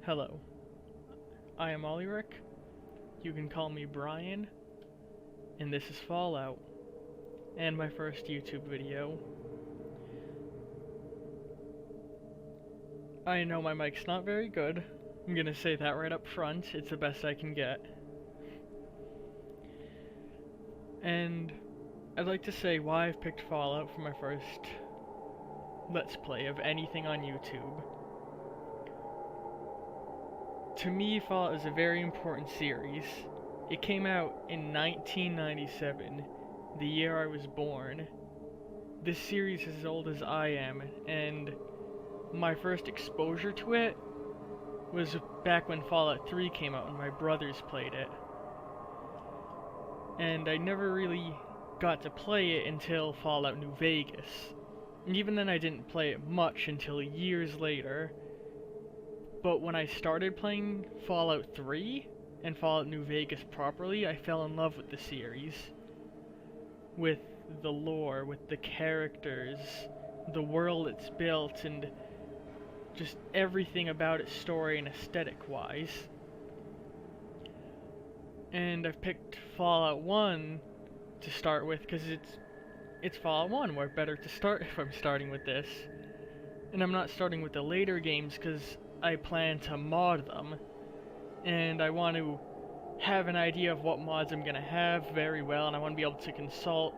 Hello, I am Ollyric. You can call me Brian, and this is Fallout, and my first YouTube video. I know my mic's not very good. I'm gonna say that right up front. It's the best I can get. And I'd like to say why I've picked Fallout for my first Let's Play of anything on YouTube. To me, Fallout is a very important series. It came out in 1997, the year I was born. This series is as old as I am, and my first exposure to it was back when Fallout 3 came out and my brothers played it. And I never really got to play it until Fallout New Vegas. And even then I didn't play it much until years later. But when I started playing Fallout 3 and Fallout New Vegas properly, I fell in love with the series. With the lore, with the characters, the world it's built, and just everything about its story and aesthetic-wise. And I've picked Fallout 1 to start with because it's Fallout 1. Where better to start if I'm starting with this? And I'm not starting with the later games because I plan to mod them, and I want to have an idea of what mods I'm going to have very well, and I want to be able to consult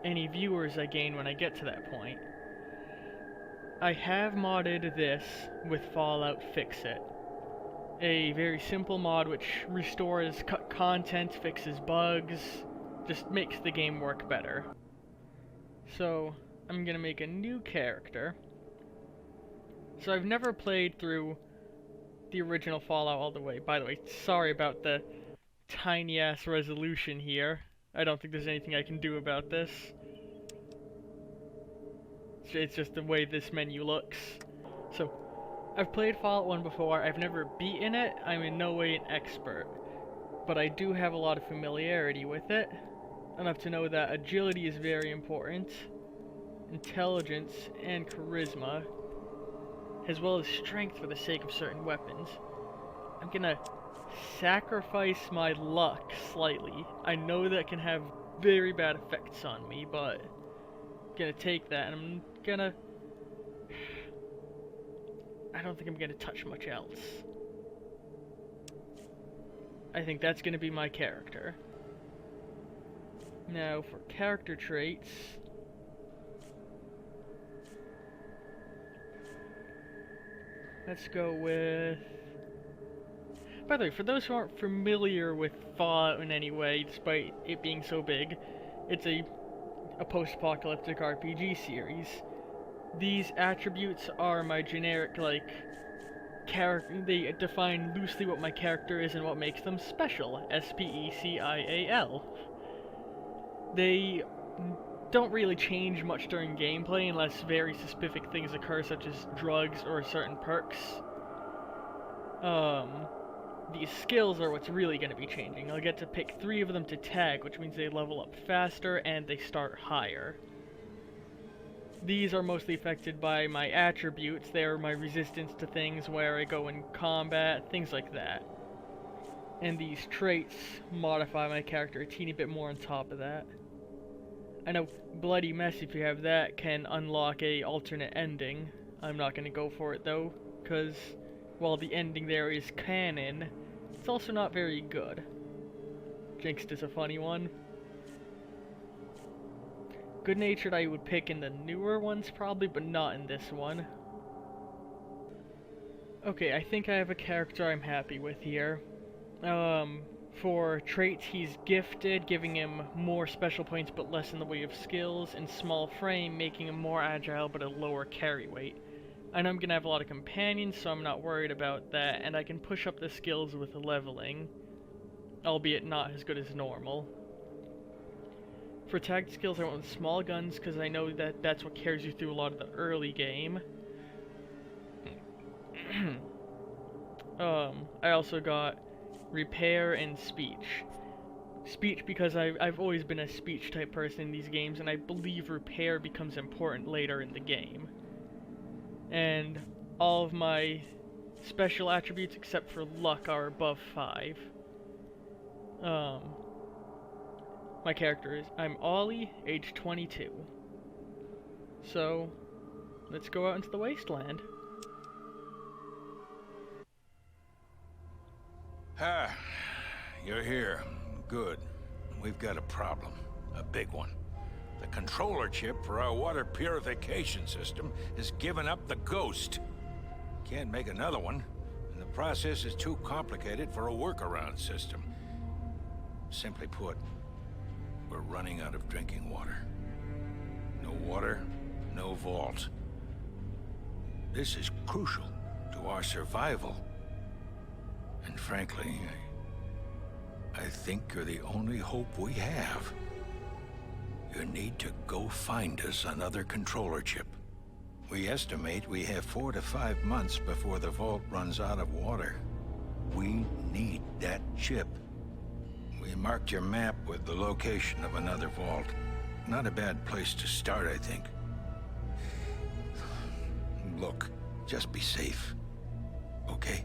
any viewers I gain when I get to that point. I have modded this with Fallout Fix-It, a very simple mod which restores cut content, fixes bugs, just makes the game work better. So I'm going to make a new character. So I've never played through the original Fallout all the way. By the way, sorry about the tiny ass resolution here. I don't think there's anything I can do about this. It's just the way this menu looks. So, I've played Fallout 1 before. I've never beaten it. I'm in no way an expert. But I do have a lot of familiarity with it. Enough to know that agility is very important. Intelligence and charisma, as well as strength for the sake of certain weapons. I'm gonna sacrifice my luck slightly. I know that can have very bad effects on me, but I'm gonna take that, and I'm gonna... I don't think I'm gonna touch much else. I think that's gonna be my character. Now, for character traits... let's go with... By the way, for those who aren't familiar with Fallout in any way, despite it being so big, it's a post-apocalyptic RPG series. These attributes are my generic, character. They define loosely what my character is and what makes them special. S-P-E-C-I-A-L. They don't really change much during gameplay unless very specific things occur, such as drugs or certain perks. These skills are what's really going to be changing. I'll get to pick 3 of them to tag, which means they level up faster and they start higher. These are mostly affected by my attributes. They are my resistance to things, where I go in combat, things like that. And these traits modify my character a teeny bit more on top of that. I know Bloody Mess, if you have that, can unlock a alternate ending. I'm not going to go for it though, because while the ending there is canon, it's also not very good. Jinxed is a funny one. Good-natured I would pick in the newer ones probably, but not in this one. Okay, I think I have a character I'm happy with here. For traits, he's gifted, giving him more special points but less in the way of skills, and small frame, making him more agile but a lower carry weight. I know I'm going to have a lot of companions, so I'm not worried about that, and I can push up the skills with leveling, albeit not as good as normal. For tagged skills, I went with small guns, because I know that that's what carries you through a lot of the early game. I also got repair and speech. Speech because I've always been a speech type person in these games, and I believe repair becomes important later in the game. And all of my special attributes except for luck are above 5. My character is, I'm Ollie, age 22. So, let's go out into the wasteland. Ah, you're here. Good. We've got a problem. A big one. The controller chip for our water purification system has given up the ghost. Can't make another one, and the process is too complicated for a workaround system. Simply put, we're running out of drinking water. No water, no vault. This is crucial to our survival. And frankly, I think you're the only hope we have. You need to go find us another controller chip. We estimate we have 4 to 5 months before the vault runs out of water. We need that chip. We marked your map with the location of another vault. Not a bad place to start, I think. Look, just be safe. Okay?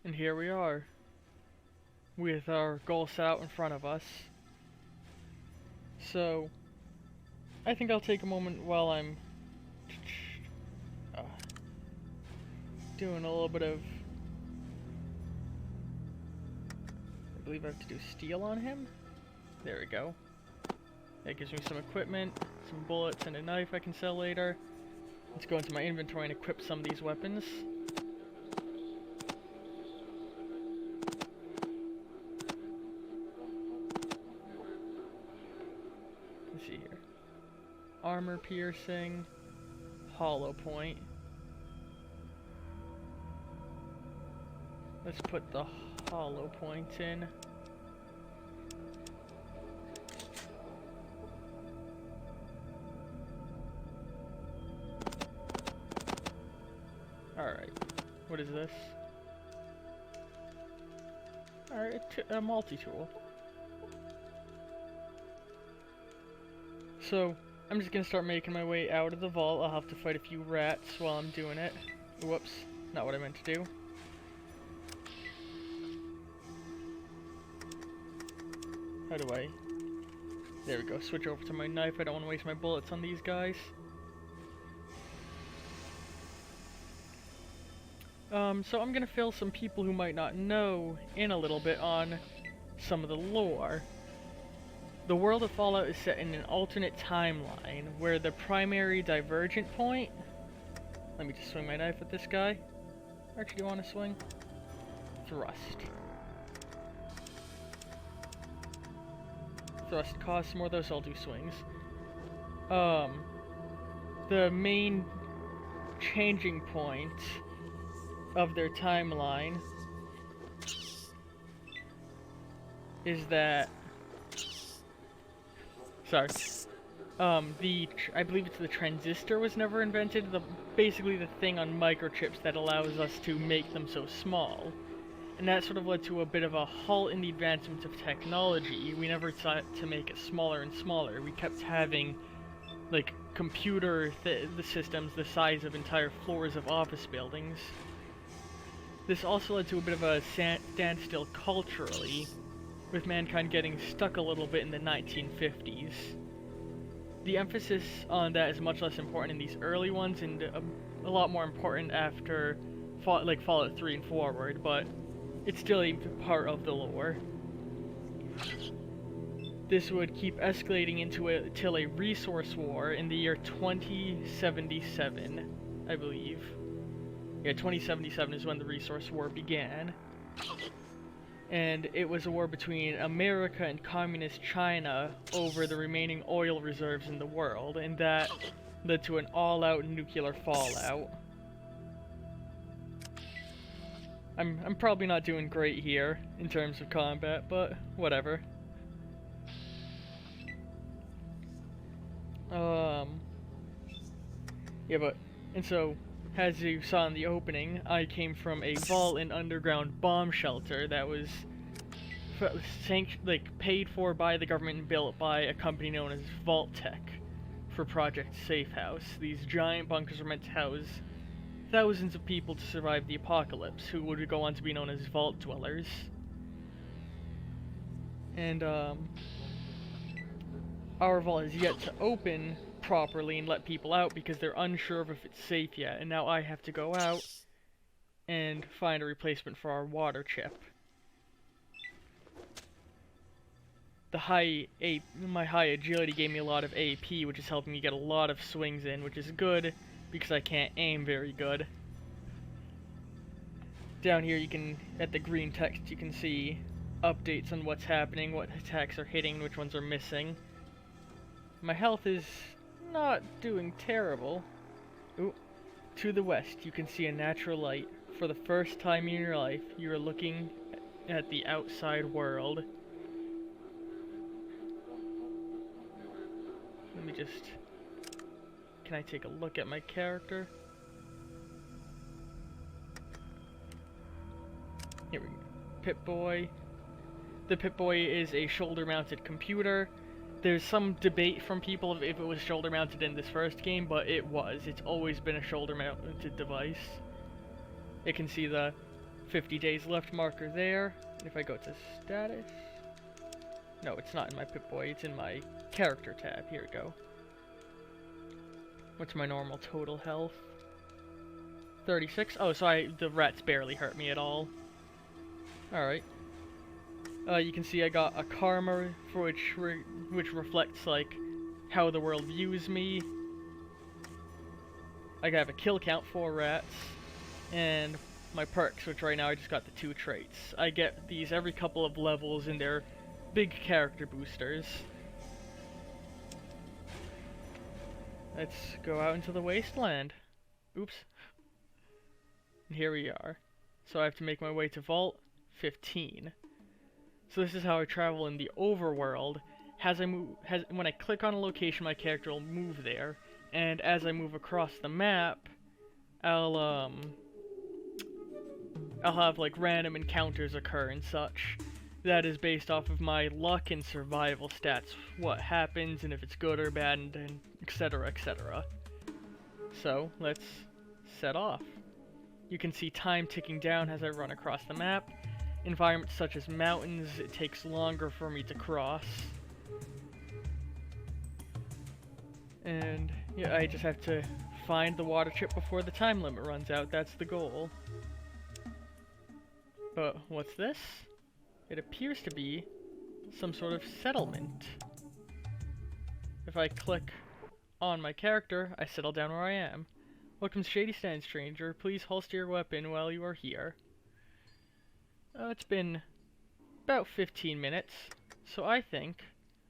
And here we are, with our goal set out in front of us. So, I think I'll take a moment while I'm doing a little bit of, I believe I have to do steel on him. There we go. That gives me some equipment, some bullets, and a knife I can sell later. Let's go into my inventory and equip some of these weapons. Let's see here. Armor piercing, hollow point. Let's put the hollow point in. Alright, what is this? Alright, a multi-tool. So, I'm just gonna start making my way out of the vault. I'll have to fight a few rats while I'm doing it. Whoops, not what I meant to do. How do I... There we go, switch over to my knife. I don't want to waste my bullets on these guys. So I'm gonna fill some people who might not know in a little bit on some of the lore. The world of Fallout is set in an alternate timeline where the primary divergent point... Let me just swing my knife at this guy. Actually, do you want to swing? Thrust. Thrust costs more, though, so I'll do swings. The main changing point of their timeline is that... Sorry. I believe it's the transistor was never invented. Basically the thing on microchips that allows us to make them so small. And that sort of led to a bit of a halt in the advancement of technology. We never sought to make it smaller and smaller. We kept having, like, computer the systems the size of entire floors of office buildings. This also led to a bit of a standstill culturally, with mankind getting stuck a little bit in the 1950s. The emphasis on that is much less important in these early ones, and a lot more important after Fallout 3 and forward, but it's still a part of the lore. this would keep escalating till a resource war in the year 2077, I believe. Yeah, 2077 is when the resource war began. And it was a war between America and communist China over the remaining oil reserves in the world, and that led to an all-out nuclear fallout. I'm probably not doing great here in terms of combat, but whatever. Yeah, and so, as you saw in the opening, I came from a vault and underground bomb shelter that was paid for by the government and built by a company known as Vault-Tec for Project Safe House. These giant bunkers were meant to house thousands of people to survive the apocalypse, who would go on to be known as Vault Dwellers. And, our vault is yet to open properly and let people out because they're unsure of if it's safe yet, and now I have to go out and find a replacement for our water chip. My high agility gave me a lot of AP, which is helping me get a lot of swings in, which is good because I can't aim very good. Down here at the green text, you can see updates on what's happening, what attacks are hitting, which ones are missing. My health is not doing terrible. Ooh. To the west, you can see a natural light. For the first time in your life, you are looking at the outside world. Let me just... Can I take a look at my character? Here we go. Pip-Boy. The Pip-Boy is a shoulder-mounted computer. There's some debate from people if it was shoulder-mounted in this first game, but it was. It's always been a shoulder-mounted device. It can see the 50 days left marker there. And if I go to status... No, it's not in my Pip-Boy, it's in my character tab. Here we go. What's my normal total health? 36? Oh, so the rats barely hurt me at all. Alright. You can see I got a karma for which reflects like how the world views me. I have a kill count, 4 rats, and my perks, which right now I just got the 2 traits. I get these every couple of levels, and they're big character boosters. Let's go out into the wasteland. Oops. And here we are. So I have to make my way to Vault 15. So this is how I travel in the overworld. When I click on a location, my character will move there, and as I move across the map, I'll have like random encounters occur and such. That is based off of my luck and survival stats, what happens and if it's good or bad, and etc, etc. So let's set off. You can see time ticking down as I run across the map. Environments such as mountains, it takes longer for me to cross. And yeah, I just have to find the water chip before the time limit runs out. That's the goal. But what's this? It appears to be some sort of settlement. If I click on my character, I settle down where I am. Welcome to Shady Stand, stranger. Please holster your weapon while you are here. It's been about 15 minutes, so I think...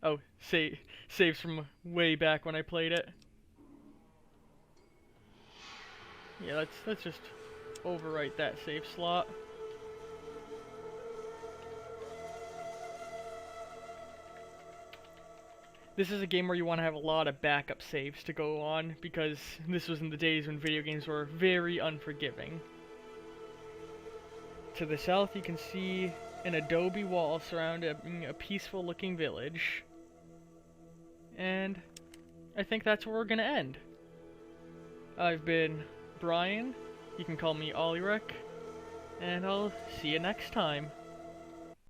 Oh, saves from way back when I played it. Yeah, let's just overwrite that save slot. This is a game where you want to have a lot of backup saves to go on, because this was in the days when video games were very unforgiving. To the south, you can see an adobe wall surrounding a peaceful looking village. And I think that's where we're gonna end. I've been Brian, you can call me Olirek, and I'll see you next time.